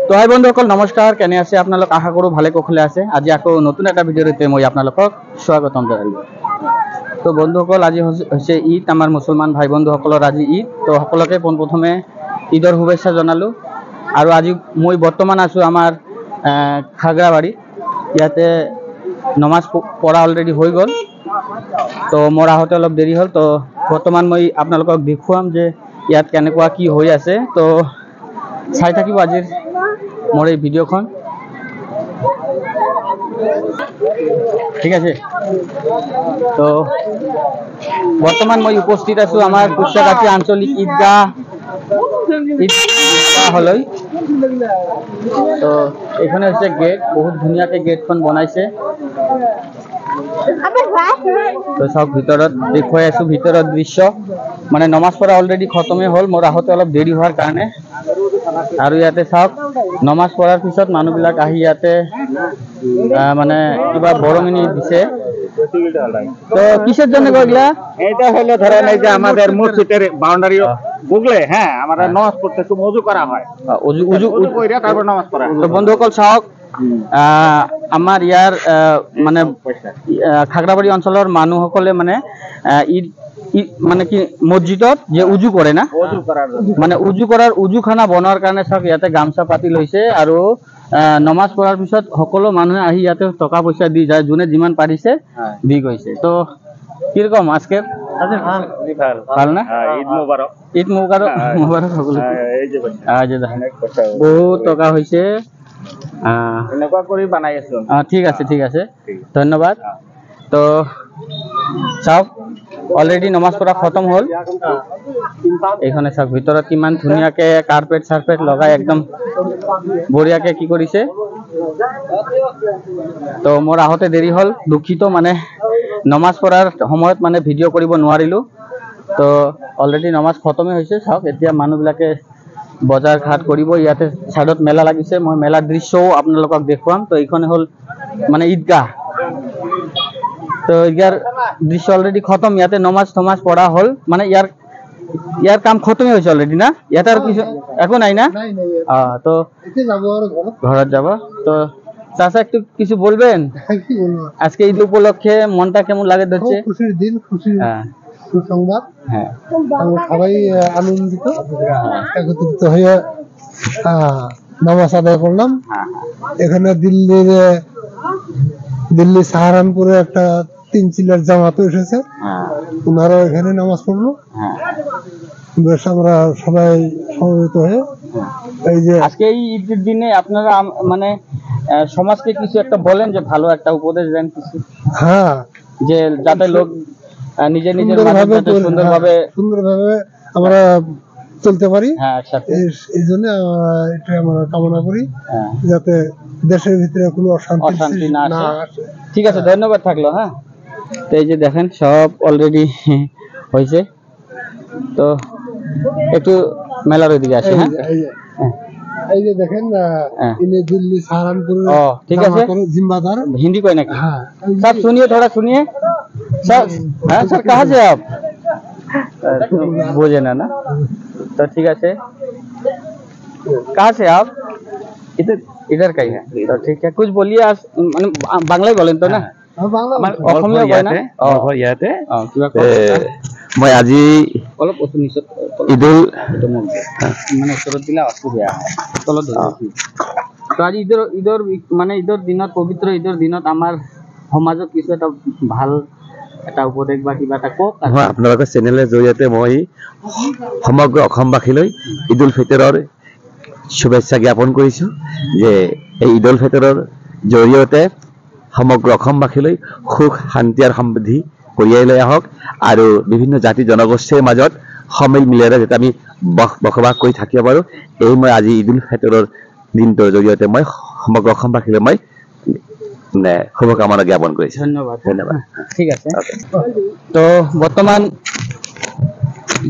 তো হাই বন্ধুসকল নমস্কাৰ, কেনে আছে আপোনালোক? আশা কৰোঁ ভালে কুশলে আছে। আজি আকৌ নতুন এটা ভিডিঅ'তে মই আপোনালোকক স্বাগতম জনালোঁ। তো বন্ধুসকল, আজি হৈছে ঈদ, আমাৰ মুছলমান ভাই বন্ধুসকলৰ আজি ঈদ। তো সকলোকে পোনপ্ৰথমে ঈদৰ শুভেচ্ছা জনালোঁ। আৰু আজি মই বৰ্তমান আছোঁ আমাৰ খাগৰাবাৰী। ইয়াতে নমাজ পঢ়া অলৰেডি হৈ গ'ল। তো মোৰ আহোঁতে অলপ দেৰি হ'ল। তো বৰ্তমান মই আপোনালোকক দেখুৱাম যে ইয়াত কেনেকুৱা কি হৈ আছে। তো চাই থাকিব আজিৰ মোৰ এই ভিডিঅ'খন, ঠিক আছে? তো বৰ্তমান মই উপস্থিত আছোঁ আমাৰ কুশ্যাগাছি আঞ্চলিক ঈদগাহলৈ। তো এইখানে হৈছে গেট, বহুত ধুনীয়াকৈ গেটখন বনাইছে। তো চাওক, ভিতৰত দেখুৱাই আছোঁ ভিতৰৰ দৃশ্য। মানে নমাজ পঢ়া অলৰেডি খতমেই হ'ল, মোৰ আহোঁতে অলপ দেৰি হোৱাৰ কাৰণে। আৰু ইয়াতে চাওক, নমাজ পঢ়াৰ পিছত মানুহবিলাক আহি ইয়াতে মানে কিবা বৰঙণি দিছে। তো কিসের জন্য গইলা? এটা হলো ধরেন এই যে আমাদের মসজিদের বাউন্ডারি বুগলে, হ্যাঁ, আমরা নামাজ পড়তে একটু ওযু করা হয়। ওযু কইরা তারপর নামাজ পড়া। তো বন্ধুসকল চাওক, আমাৰ ইয়াৰ মানে খাগৰাবাৰী অঞ্চলৰ মানুহসকলে মানে ঈদ মানে কি মছজিদত যে উজু কৰে না, মানে উজুখানা বনোৱাৰ কাৰণে চাওক ইয়াতে গামছা পাতি লৈছে। আৰু নমাজ পঢ়াৰ পিছত সকলো মানুহে আহি ইয়াতে টকা পইচা দি যায়, যোনে যিমান পাৰিছে দি গৈছে। তো কিৰকম আজকে ভাল না? ঈদ মুবাৰক। ঈদ মুবাৰক সকলো। বহুত টকা হৈছে। এনেকুৱা কৰি বানাই আছো। ঠিক আছে, ঠিক আছে, ধন্যবাদ। তো চাওক, অলৰেডি নমাজ পঢ়া খতম হ'ল। এইখনে চাওক ভিতৰত কিমান ধুনীয়াকৈ কাৰ্পেট চাৰ্পেট লগাই একদম বঢ়িয়াকৈ কি কৰিছে। তো মোৰ আহোঁতে দেৰি হ'ল, দুখিত। মানে নমাজ পঢ়াৰ সময়ত মানে ভিডিঅ' কৰিব নোৱাৰিলোঁ। তো অলৰেডি নমাজ খতমেই হৈছে। চাওক, এতিয়া মানুহবিলাকে বজাৰ ঘাট কৰিব। ইয়াতে ছাইডত মেলা লাগিছে, মই মেলাৰ দৃশ্যও আপোনালোকক দেখুৱাম। তো এইখনে হ'ল মানে ঈদগাহ। তো ইয়াৰ দৃশ্য অলৰেডি খতম। ইয়াতে নমাজ থমাজ পঢ়া হ'ল, মানে ইয়াৰ কাম খতমেই হৈছে অলৰেডি না? ইয়াতে আৰু কিছু একো নাই না? তো ঘৰত যাব। তো চাচা একটু কিছু বলবেন আজকে ঈদ উপলক্ষে? মনটা কেমন লাগে? ধরছে খুশির দিন, খুশির সুসংবাদ। হ্যাঁ, আমরা সবাই আনন্দিত, একত্রিত হয়ে নামাজ আদায় করলাম। এখানে দিল্লি সাহারানপুরে একটা 3 চিলার জামাত এসেছে, ওনারাও এখানে নামাজ পড়লো। বেশ আমরা সবাই সমবেত হয়ে এই যে আজকে এই ঈদের দিনে আপনারা মানে সমাজকে কিছু একটা বলেন, যে ভালো একটা উপদেশ দেন কিছু। হ্যাঁ, যে যাতে লোক নিজে নিজের সুন্দরভাবে আমরা চলতে পারি। হ্যাঁ, এই জন্য এটা আমরা কামনা করি, যাতে দেশের ভিতরে কোনো অশান্তি না আসে। ঠিক আছে, ধন্যবাদ থাকলো। হ্যাঁ, তো এই যে দেখেন সব অলরেডি হয়েছে। তো একটু মেলার ওইদিকে আসি। হ্যাঁ, এই যে দেখেন, ইনি দিল্লি সাহারানপুর। ঠিক আছে, जिम्मेदार हिंदी कोई ना? हाँ, सर सुनिए, थोड़ा सुनिए सर। हाँ सर, कहाँ से आप? बोझे ना? तो ठीक है, कहाँ से आप? इधर का ही है। तो ठीक है, कुछ बोलिए। बांग्ला बोलें तो ना? অসমীয়া কয় না? ইয়াতে মই আজি অলপ ঈদুল মানে উত্তৰত দিলে অসুবিধা তলত ধৰিছো। তো আজি ঈদৰ মানে ঈদৰ দিনত, পবিত্ৰ ঈদৰ দিনত আমাৰ সমাজত কিছু এটা ভাল এটা উপদেশ বা কিবা এটা কওক। আপোনালোকৰ চেনেলৰ জৰিয়তে মই সমগ্ৰ অসমবাসীলৈ ঈদ উল ফিতৰৰ শুভেচ্ছা জ্ঞাপন কৰিছোঁ, যে এই ঈদ উল ফিতৰৰ জৰিয়তে সমগ্ৰ অসমবাসীলৈ সুখ শান্তি আৰু সমৃদ্ধি কঢ়িয়াই লৈ আহক, আৰু বিভিন্ন জাতি জনগোষ্ঠীৰ মাজত সমিল মিলেৰে যাতে আমি বসবাস কৰি থাকিব পাৰোঁ, এই মই আজি ঈদ উল ফিতৰৰ দিনটোৰ জৰিয়তে মই সমগ্ৰ অসমবাসীলৈ মই শুভকামনা জ্ঞাপন কৰিছোঁ। ধন্যবাদ, ধন্যবাদ। ঠিক আছে। তো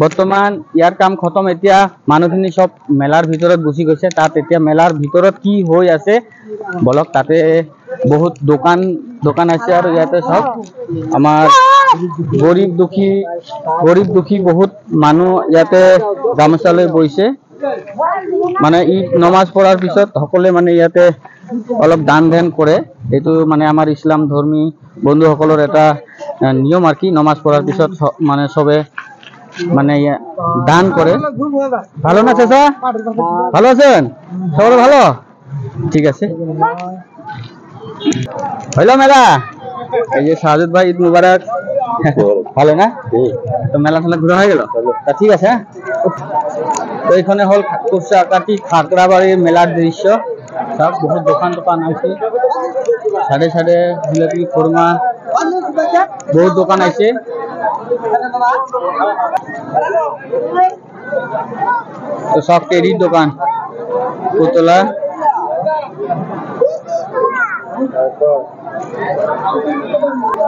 বৰ্তমান ইয়াৰ কাম খতম। এতিয়া মানুহখিনি সব মেলাৰ ভিতৰত গুচি গৈছে। তাত এতিয়া মেলাৰ ভিতৰত কি হৈ আছে বলক। তাতে বহুত দোকান আছে, আৰু ইয়াতে সব আমাৰ গরিব দুখী বহুত মানুহ ইয়াতে গামোচা লৈ বহিছে। মানে ঈদ নমাজ পঢ়াৰ পিছত সকলোৱে মানে ইয়াতে অলপ দান ধ্যান কৰে। এইটো মানে আমাৰ ইছলাম ধৰ্মী বন্ধুসকলৰ এটা নিয়ম আর কি। নমাজ পঢ়ার পিছত মানে সবে মানে দান করে। ভালো না চাচা? ভালো আছেন? সবাই ভালো? ঠিক আছে। হইল মেলা? এই যে শাহাদুত ভাই, ঈদ মুবারক। ভালো না? তো মেলা ঠেলা ঘুরা হয়ে গেল? তা ঠিক আছে। তো এখানে হল কুপসাকাটি খাগড়াবাড়ির মেলার দৃশ্য। সব বহুত দোকান টোকান আছে, সাড়ে সাড়ে জিলাপি খুরমা বহুত দোকান আছে। তো সব টেরির দোকান, পুতলা।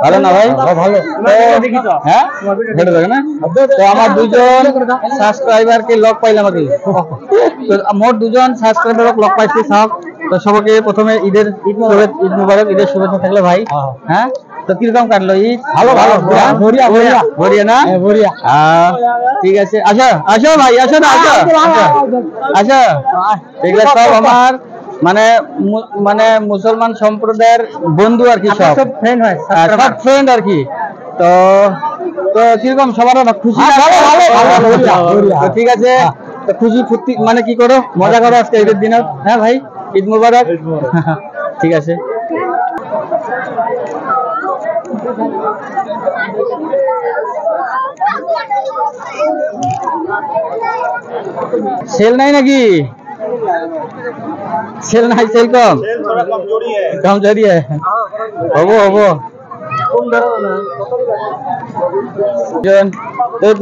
ভালো না ভাই? ভালো। হ্যাঁ, হেঁটে দেখে না? তো আমার দুজন সাবস্ক্রাইবার কে লগ পাইলাম আর কি। তো মোট দুজন সাবস্ক্রাইবার লগ পাইছি সব। তো সবাইকে প্রথমে ঈদ মুবারক, ঈদের শুভেচ্ছা থাকলে ভাই। হ্যাঁ, তো কিরকম কাটলো ঈদ? ভালো ভালো, বড়িয়া বড়িয়া বড়িয়া না? বড়িয়া। ঠিক আছে, আসো আসো ভাই, আসো না, আসো আসো। এগুলো সব আমার মানে মানে মুসলমান সম্প্রদায়ের বন্ধু আর কি, সব ফ্রেন্ড হয়, সব ফ্রেন্ড আর কি। তো তো কিরকম সবার খুশি? তো ঠিক আছে, তো খুশি ফুর্তি মানে কি করো, মজা করো আজকে ঈদের দিনে। হ্যাঁ ভাই, ঈদ মুবারক। ঠিক আছে। সেল নাই নাকি? সেল নাই, সেল কম কমজোরি হবো হবো।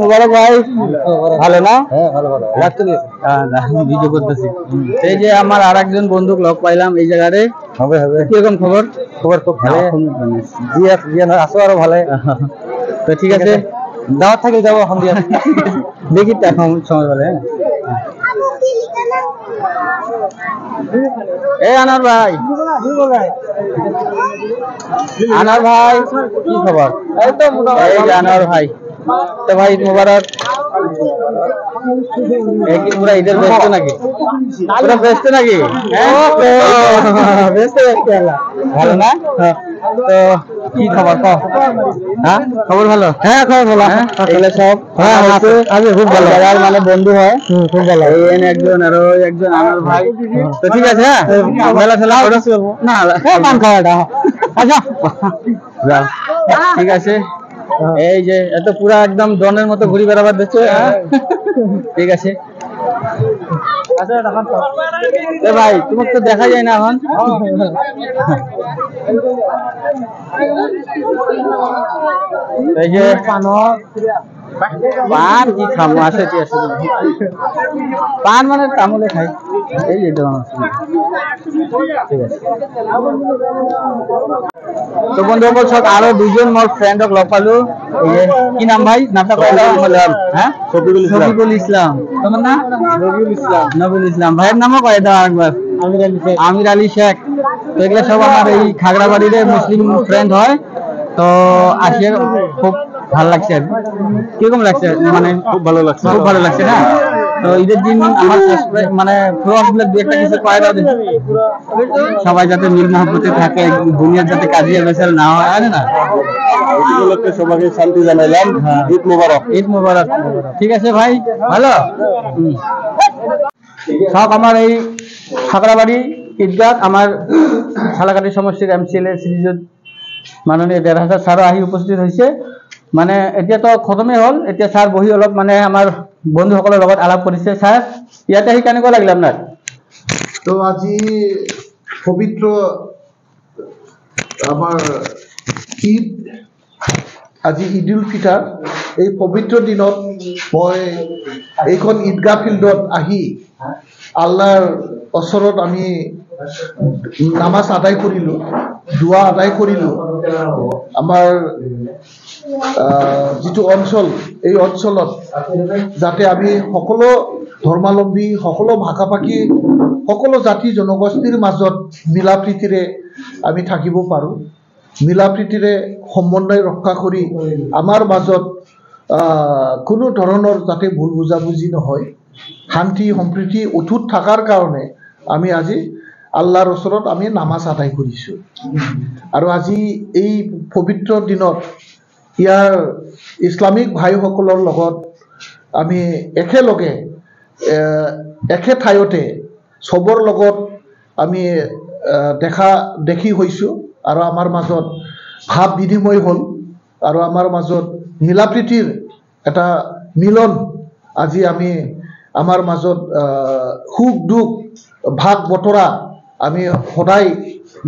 মুবারক ভাই, ভালো না? ভিডিও করতেছি। এই যে আমার আর একজন বন্ধুক লগ পাইলাম এই জায়গায়। কিরকম খবর? খবর খুব ভালো। আসো আরো ভালো। তো ঠিক আছে, দাওয়াত থাকলে যাবো এখন দিয়ে। দেখি তো এখন সময় বলে। এই আনার ভাই, আনার ভাই কি খবর? এই তো মোটামুটি। আনার ভাই, তো ভাই ঈদ মুবারক। পুরা ঈদের ব্যস্ত নাকি? পুরা ব্যস্ত নাকি? ভালো না? তো কি খবর? হ্যাঁ, খবর ভালো। হ্যাঁ, খবর ভালো। এগুলো সব খুব ভালো মানে বন্ধু হয়, খুব ভালো। একজন আরো একজন আমার ভাই। তো ঠিক আছে, হ্যাঁ, মেলা ঠেলা না, পান খাওয়াটা। আচ্ছা, ঠিক আছে। এই যে এত পুরা একদম ডনের মতো ঘুরি বেড়াবার দিচ্ছে। ঠিক আছে। এ ভাই, তোমাকে তো দেখা যায় না এখন। এই যে পান কি খামো, আসে পান মানে তামুলে খাই। এই যে ঠিক আছে। তো বন্ধুসকল, সব আরো দুজন মোর ফ্রেন্ডক লগ পালো। এই যে কি নাম ভাই? নামটা কয় দাও। হ্যাঁ, শফিকুল ইসলাম। তোমার নাম? নবীল ইসলাম। নবীল ইসলাম। ভাইয়ের নামও কয় দাও একবার। আমির আলী শেখ। তো এগুলো সব আমার এই খাগড়াবাড়ির মুসলিম ফ্রেন্ড হয়। তো আসে, খুব ভালো লাগছে। কিরকম লাগছে? মানে খুব ভালো লাগছে, খুব ভালো লাগছে না? তো ঈদের দিন আমার মানে দু একটা কিছু কয় দাও, সবাই যাতে মিল মহব্বতে থাকে, দুনিয়ার যাতে কাজিয়া বেসাল না হয়, আছে না? উপলক্ষে সবাইকে শান্তি জানাইলাম। ঈদ মুবারক। ঈদ মুবারক। ঠিক আছে ভাই, ভালো। সব আমার এই খাগড়াবাড়ি ঈদগাহ আমার ঝালাকাঠি সমষ্টির MCLA শ্রীযুত মাননীয় ১৫০০ ছাৰো আহি উপস্থিত হৈছে। মানে এতিয়া তো খতমেই হ'ল, এতিয়া ছাৰ বহি অলপ মানে আমাৰ বন্ধুসকলৰ লগত আলাপ কৰিছে। ছাৰ, ইয়াতে আহি কেনেকুৱা লাগিল আপোনাৰ? তো আজি পবিত্ৰ আমাৰ ঈদ, আজি ঈদ উল ফিতৰ, এই পবিত্ৰ দিনত মই এইখন ঈদগাহ ফিল্ডত আহি আল্লাহৰ ওচৰত আমি নামাজ আদায় কৰিলোঁ, দোৱা আদায় কৰিলোঁ। আমাৰ যিটো অঞ্চল, এই অঞ্চলত যাতে আমি সকলো ধৰ্মাৱলম্বী, সকলো ভাষা ভাষী, সকলো জাতি জনগোষ্ঠীৰ মাজত মিলা প্ৰীতিৰে আমি থাকিব পাৰোঁ। মিলা প্ৰীতিৰে সমন্বয় ৰক্ষা কৰি আমাৰ মাজত কোনো ধৰণৰ যাতে ভুল বুজাবুজি নহয়, শান্তি সম্প্ৰীতি অটুট থকাৰ কাৰণে আমি আজি আল্লাহৰ ওচৰত আমি নামাজ আদায় কৰিছোঁ। আৰু আজি এই পবিত্ৰ দিনত ইয়াৰ ইছলামিক ভাইসকলৰ লগত আমি একেলগে একে ঠাইতে চবৰ লগত আমি দেখি হৈছোঁ আৰু আমাৰ মাজত ভাৱ বিনিময় হ'ল আৰু আমাৰ মাজত মিলাপ্ৰীতিৰ এটা মিলন আজি আমি আমাৰ মাজত সুখ দুখ ভাগ বতৰা আমি সদায়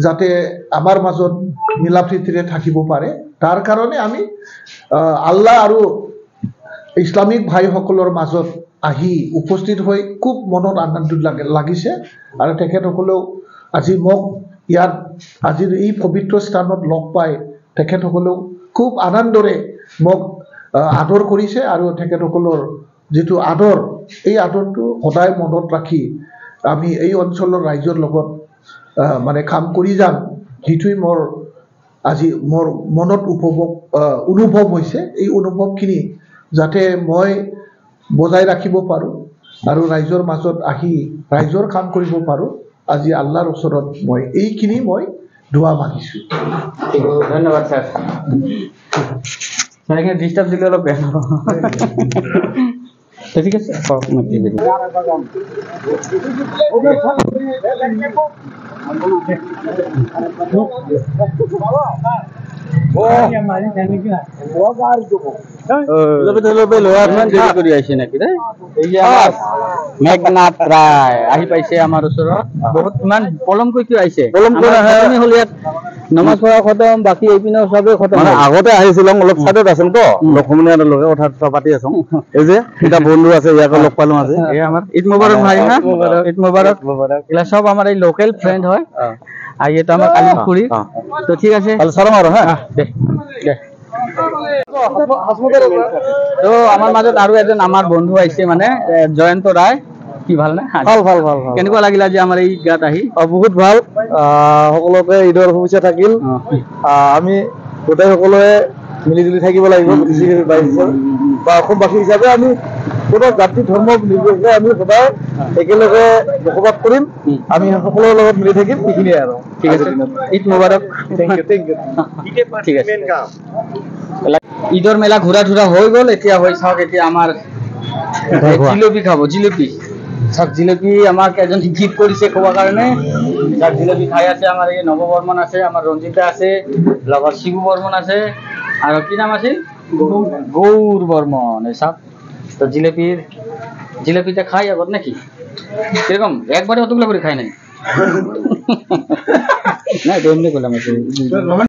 যাতে আমাৰ মাজত মিলাপ্ৰীতিৰে থাকিব পাৰে তাৰ কাৰণে আমি আল্লাহ আৰু ইছলামিক ভাইসকলৰ মাজত আহি উপস্থিত হৈ খুব মনত আনন্দ লাগিছে আৰু তেখেতসকলেও আজি মোক ইয়াত আজিৰ এই পবিত্ৰ স্থানত লগ পাই তেখেতসকলেও খুব আনন্দৰে মোক আদৰ কৰিছে আৰু তেখেতসকলৰ যিটো আদৰ এই আদৰটো সদায় মনত ৰাখি আমি এই অঞ্চলৰ ৰাইজৰ লগত মানে কাম কৰি যাম সেইটোৱে আজি মোৰ মনত অনুভৱ হৈছে। এই অনুভৱখিনি যাতে মই বজাই ৰাখিব পাৰোঁ আৰু ৰাইজৰ মাজত আহি ৰাইজৰ কাম কৰিব পাৰোঁ আজি আল্লাহৰ ওচৰত মই এইখিনি মই দোৱা মাগিছোঁ। ধন্যবাদ স্যাৰ। স্যাৰ এখানে ডিস্টাৰ্ব দিলে অলপ বেয়া নাপাব। তো ঠিক আছে মেঘনাথ ৰায় আহি পাইছে আমাৰ ওচৰত। বহুত ইমান পলমকৈ কিয় আহিছে? হ'ল ইয়াত নমাজ পঢ়া খতম, বাকী এইপিনে চবে খতম। মানে আগতে আহিছিলো অলপ চাইডত আছিল তো লক্ষ্মণীয়াৰ লগে কথা পাতি আছো। এই যে এটা বন্ধু আছে ইয়াকে লগ পালো আজি। এই আমাৰ ঈদ মুবাৰক ভাই না, ঈদ মুবারক। এগুলা সব আমার এই লোকাল ফ্রেন্ড হয়। আর এটা আমার কালিমপুরি। তো ঠিক আছে তাহলে সালাম আর হ্যাঁ তো আমার মাজত আৰু এজন আমাৰ বন্ধু আহিছে মানে জয়ন্ত ৰায়। কি ভাল না? ভাল ভাল ভাল কেনেকুৱা লাগিল আজি আমাৰ এই গাত আহি? বহুত ভাল। সকলোকে ঈদৰ শুভেচ্ছা থাকিল। আমি গোটেই সকলোৱে মিলি জুলি থাকিব লাগিব বা অসমবাসী হিচাপে আমি কোনো জাতি ধৰ্ম নিৰ্বিশেষে আমি সদায় একেলগে বসবাস কৰিম। আমি সকলোৰে লগত মিলি থাকিম সেইখিনিয়ে আৰু। ঠিক আছে, ঈদ মুবাৰক। ঠিক আছে। ঈদৰ মেলা ঘূৰা ধুৰা হৈ গ'ল। এতিয়া হৈ চাওক, এতিয়া আমাৰ জিলপি খাব। জিলপি চাওক, জিলপি আমাক এজন গীত কৰিছে খোৱাৰ কাৰণে। যাক জিলপি খাই আছে আমাৰ এই নৱ বৰ্মন আছে, আমাৰ ৰঞ্জিতা আছে, লগত শিবু বৰ্মন আছে আৰু কি নাম আছিল? গৌৰ বৰ্মন। এই চাওক, তো জিলপিটা খাই আগত নাকি কিৰকম একবাৰে অতগুলো কৰে খাই নাই না, এমনি কৰলাম।